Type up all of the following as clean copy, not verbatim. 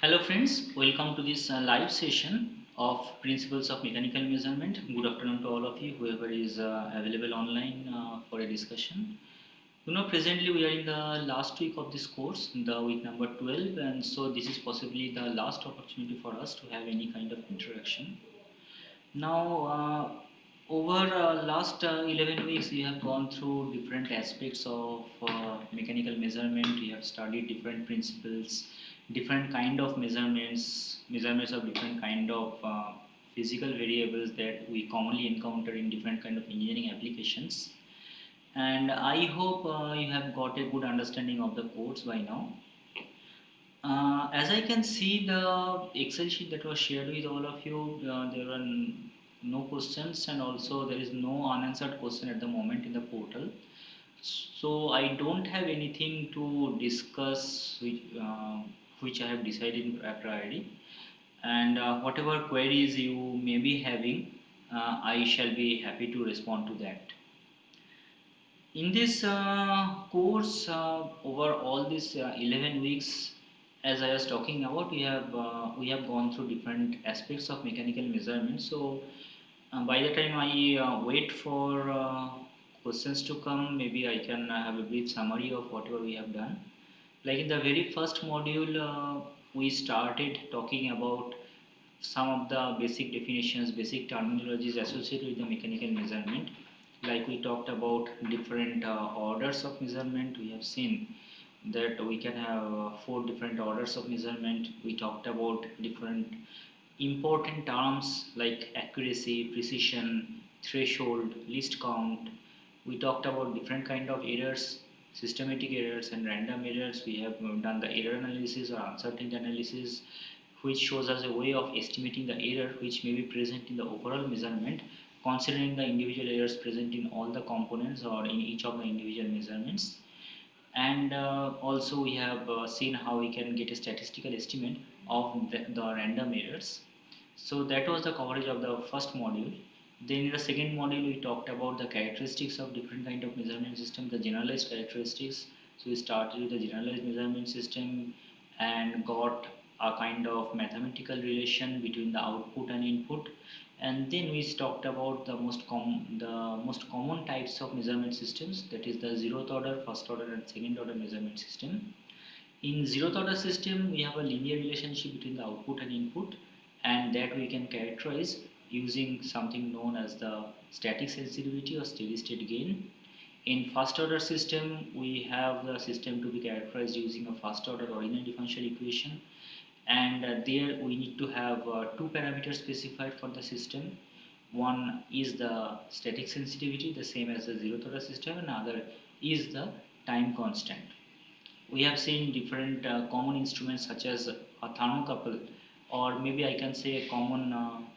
Hello friends, welcome to this live session of Principles of Mechanical Measurement. Good afternoon to all of you, whoever is available online for a discussion. Presently we are in the last week of this course, the week number 12, and so this is possibly the last opportunity for us to have any kind of interaction. Now, over last 11 weeks, we have gone through different aspects of mechanical measurement. We have studied different principles, different kind of measurements of different kind of physical variables that we commonly encounter in different kind of engineering applications. And I hope you have got a good understanding of the course by now. As I can see the Excel sheet that was shared with all of you, there were no questions and also there is no unanswered question at the moment in the portal. So I don't have anything to discuss which I have decided a priori. And whatever queries you may be having, I shall be happy to respond to that. In this course, over all these 11 weeks, as I was talking about, we have gone through different aspects of mechanical measurement. So by the time I wait for questions to come, maybe I can have a brief summary of whatever we have done. Like in the very first module, we started talking about some of the basic definitions, basic terminologies associated with the mechanical measurement. Like we talked about different orders of measurement. We have seen that we can have four different orders of measurement. We talked about different important terms like accuracy, precision, threshold, least count. We talked about different kind of errors, systematic errors and random errors. We have done the error analysis or uncertainty analysis, which shows us a way of estimating the error which may be present in the overall measurement, considering the individual errors present in all the components or in each of the individual measurements. And also we have seen how we can get a statistical estimate of the random errors. So that was the coverage of the first module. Then in the second module we talked about the characteristics of different kind of measurement system, the generalized characteristics. So we started with the generalized measurement system and got a kind of mathematical relation between the output and input. And then we talked about the most common types of measurement systems, that is the zeroth order, first order and second order measurement system. In zeroth order system, we have a linear relationship between the output and input, and that we can characterize using something known as the static sensitivity or steady state gain. In first order system, we have the system to be characterized using a first order ordinary differential equation, and there we need to have two parameters specified for the system. One is the static sensitivity, the same as the zeroth order system, and other is the time constant. We have seen different common instruments such as a thermocouple, or maybe I can say a common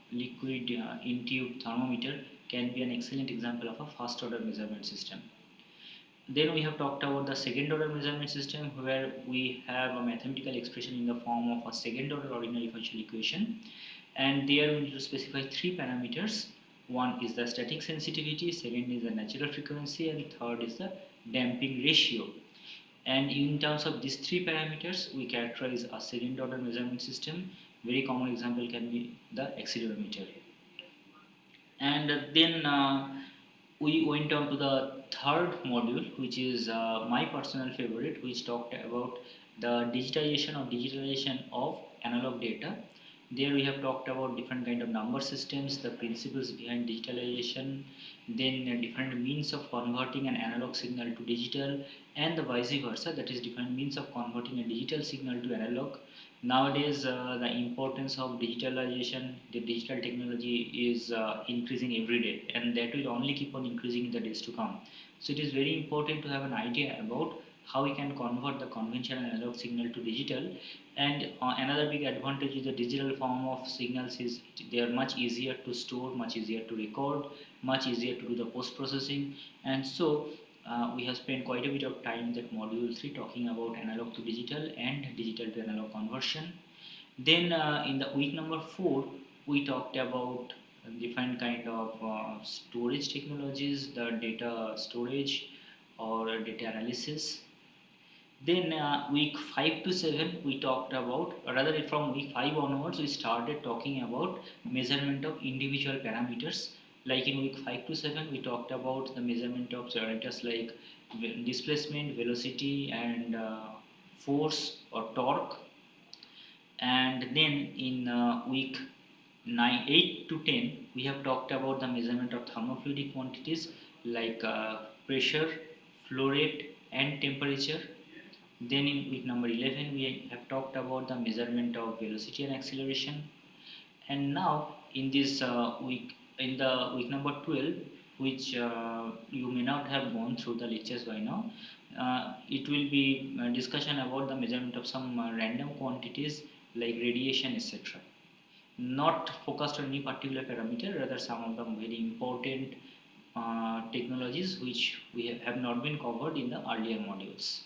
liquid in tube thermometer can be an excellent example of a first order measurement system. Then we have talked about the second order measurement system, where we have a mathematical expression in the form of a second order ordinary differential equation, and there we need to specify three parameters. One is the static sensitivity, second is the natural frequency, and third is the damping ratio. And in terms of these three parameters, we characterize a second order measurement system. Very common example can be the accelerometer. And then we went on to the third module, which is my personal favorite, which talked about the digitization or digitalization of analog data. There we have talked about different kind of number systems, the principles behind digitalization, then different means of converting an analog signal to digital, and the vice versa, that is different means of converting a digital signal to analog. Nowadays, the importance of digitalization, the digital technology is increasing every day, and that will only keep on increasing in the days to come. So it is very important to have an idea about how we can convert the conventional analog signal to digital. And another big advantage is the digital form of signals is they are much easier to store, much easier to record, much easier to do the post processing. And so we have spent quite a bit of time in that module 3 talking about analog to digital and digital to analog conversion. Then in the week number 4, we talked about different kind of storage technologies, the data storage or data analysis. Then week 5 to 7 we talked about, or rather from week 5 onwards we started talking about measurement of individual parameters. Like in week 5 to 7 we talked about the measurement of parameters like displacement, velocity, and force or torque. And then in week 9, 8 to 10 we have talked about the measurement of thermofluidic quantities like pressure, flow rate, and temperature. Then in week number 11 we have talked about the measurement of velocity and acceleration. And now in this week, in the week number 12, which you may not have gone through the lectures by now, it will be a discussion about the measurement of some random quantities like radiation, etc. Not focused on any particular parameter, rather some of them very important technologies which we have not been covered in the earlier modules.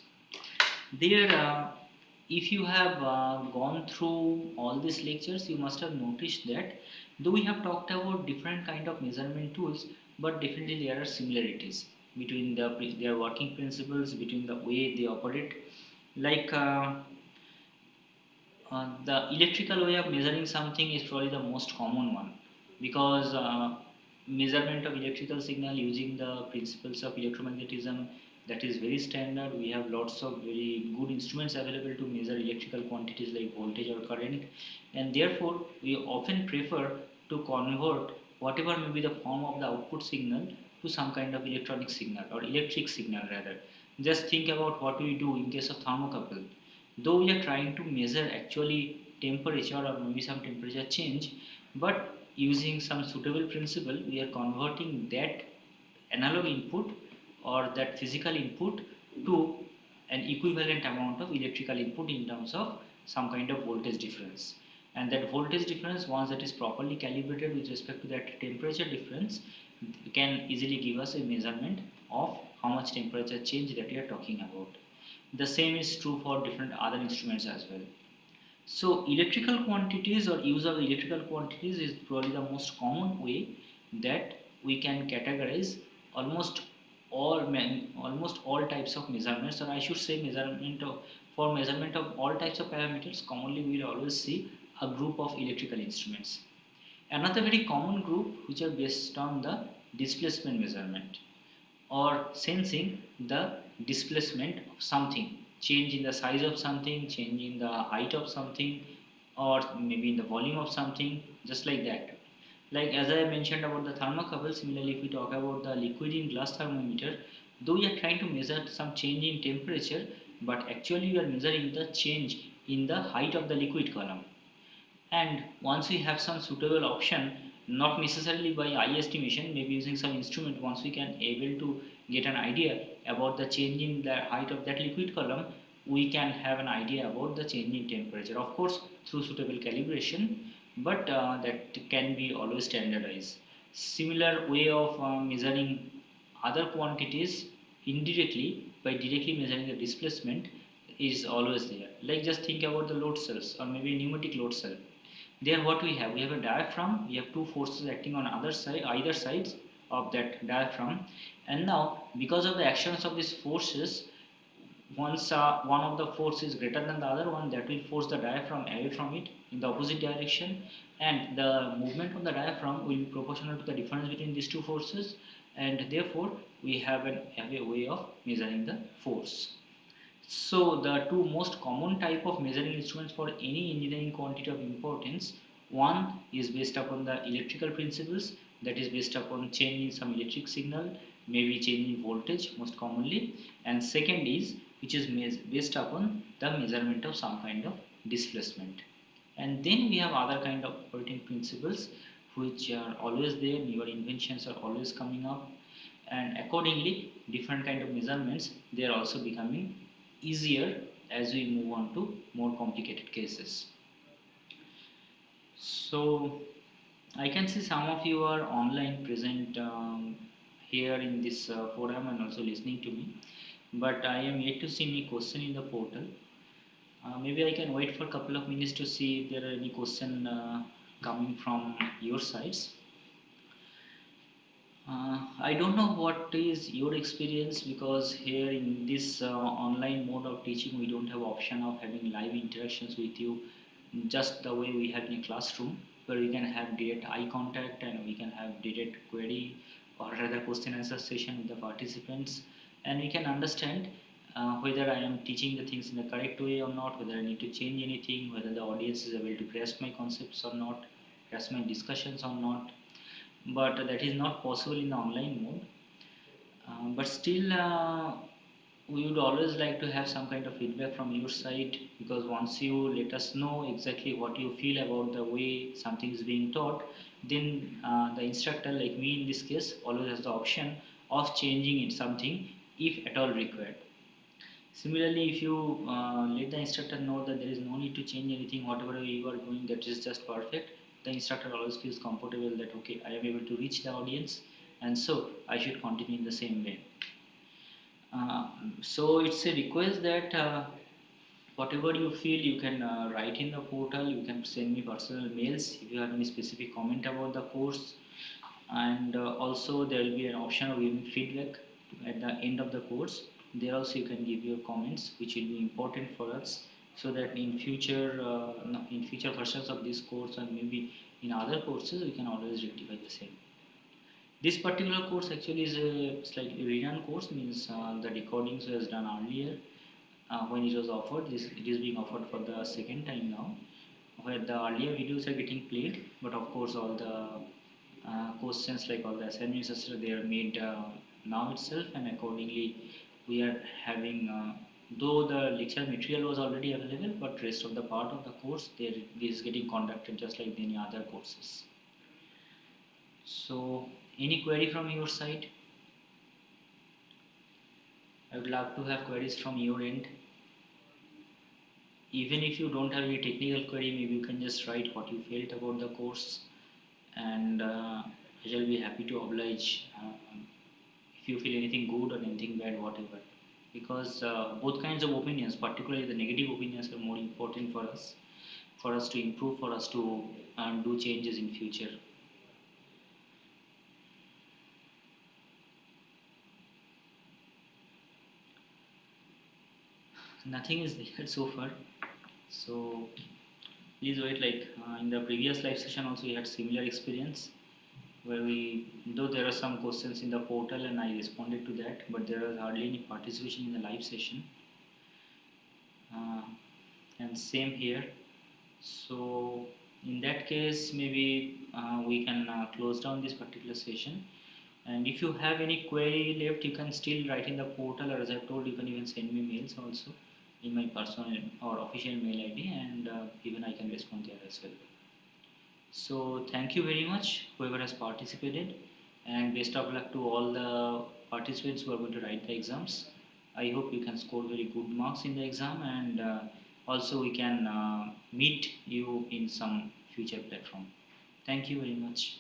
There, if you have gone through all these lectures, you must have noticed that though we have talked about different kind of measurement tools, but definitely there are similarities between their working principles, between the way they operate. Like the electrical way of measuring something is probably the most common one, because measurement of electrical signal using the principles of electromagnetism, that is very standard. We have lots of very good instruments available to measure electrical quantities like voltage or current, and therefore we often prefer to convert whatever may be the form of the output signal to some kind of electronic signal or electric signal rather. Just think about what we do in case of thermocouple. Though we are trying to measure actually temperature or maybe some temperature change, but using some suitable principle we are converting that analog input or that physical input to an equivalent amount of electrical input in terms of some kind of voltage difference. And that voltage difference, once that is properly calibrated with respect to that temperature difference, can easily give us a measurement of how much temperature change that we are talking about. The same is true for different other instruments as well. So electrical quantities or use of electrical quantities is probably the most common way that we can categorize almost almost all types of measurements, or I should say measurement of, for measurement of all types of parameters. Commonly we will always see a group of electrical instruments. Another very common group which are based on the displacement measurement, or sensing the displacement of something, change in the size of something, change in the height of something, or maybe in the volume of something, just like that. Like as I mentioned about the thermocouple, similarly if we talk about the liquid in glass thermometer, though we are trying to measure some change in temperature, but actually we are measuring the change in the height of the liquid column. And once we have some suitable option, not necessarily by eye estimation, maybe using some instrument, once we can able to get an idea about the change in the height of that liquid column, we can have an idea about the change in temperature, of course through suitable calibration, but that can be always standardized. Similar way of measuring other quantities indirectly by directly measuring the displacement is always there. Like just think about the load cells or maybe pneumatic load cell. There what we have a diaphragm, we have two forces acting on either sides of that diaphragm, and now because of the actions of these forces, once one of the force is greater than the other one, that will force the diaphragm away from it in the opposite direction, and the movement of the diaphragm will be proportional to the difference between these two forces, and therefore we have a way of measuring the force. So the two most common type of measuring instruments for any engineering quantity of importance, one is based upon the electrical principles, that is based upon change in some electric signal, maybe change in voltage most commonly, and second is which is based upon the measurement of some kind of displacement. And then we have other kind of operating principles which are always there, newer inventions are always coming up, and accordingly different kind of measurements they are also becoming easier as we move on to more complicated cases. So I can see some of you are online present here in this forum and also listening to me, but I am yet to see any question in the portal. Maybe I can wait for a couple of minutes to see if there are any question coming from your sides. I don't know what is your experience, because here in this online mode of teaching we don't have option of having live interactions with you just the way we have in a classroom, where we can have direct eye contact and we can have direct query or rather question answer session with the participants, and we can understand whether I am teaching the things in the correct way or not, whether I need to change anything, whether the audience is able to grasp my concepts or not, grasp my discussions or not. But that is not possible in the online mode. But still, we would always like to have some kind of feedback from your side, because once you let us know exactly what you feel about the way something is being taught, then the instructor, like me in this case, always has the option of changing in something if at all required. Similarly, if you let the instructor know that there is no need to change anything, whatever you are doing, that is just perfect, the instructor always feels comfortable that okay, I am able to reach the audience, and so I should continue in the same way. Uh, so it's a request that whatever you feel, you can write in the portal, you can send me personal mails if you have any specific comment about the course, and also there will be an option of giving feedback at the end of the course. There also you can give your comments, which will be important for us, so that in future no, in future versions of this course and maybe in other courses we can always rectify the same. This particular course actually is a slightly redone course, means the recordings was done earlier when it was offered. It is being offered for the second time now, where the earlier videos are getting played, but of course all the questions, like all the assignments, etc., they are made now itself, and accordingly we are having. Though the lecture material was already available, but rest of the part of the course there is getting conducted just like any other courses. So, any query from your side? I would love to have queries from your end. Even if you don't have any technical query, maybe you can just write what you felt about the course, and I shall be happy to oblige if you feel anything good or anything bad, whatever. Because both kinds of opinions, particularly the negative opinions, are more important for us to improve, for us to do changes in future. Nothing is there so far. So please wait. Like in the previous live session, also we had similar experience, where we, though there are some questions in the portal and I responded to that, but there was hardly any participation in the live session. Uh, and same here. So in that case, maybe we can close down this particular session. And if you have any query left, you can still write in the portal, or as I told, you can even send me mails also in my personal or official mail ID, and even I can respond there as well. So thank you very much, whoever has participated, and best of luck to all the participants who are going to write the exams. I hope you can score very good marks in the exam, and also we can meet you in some future platform. Thank you very much.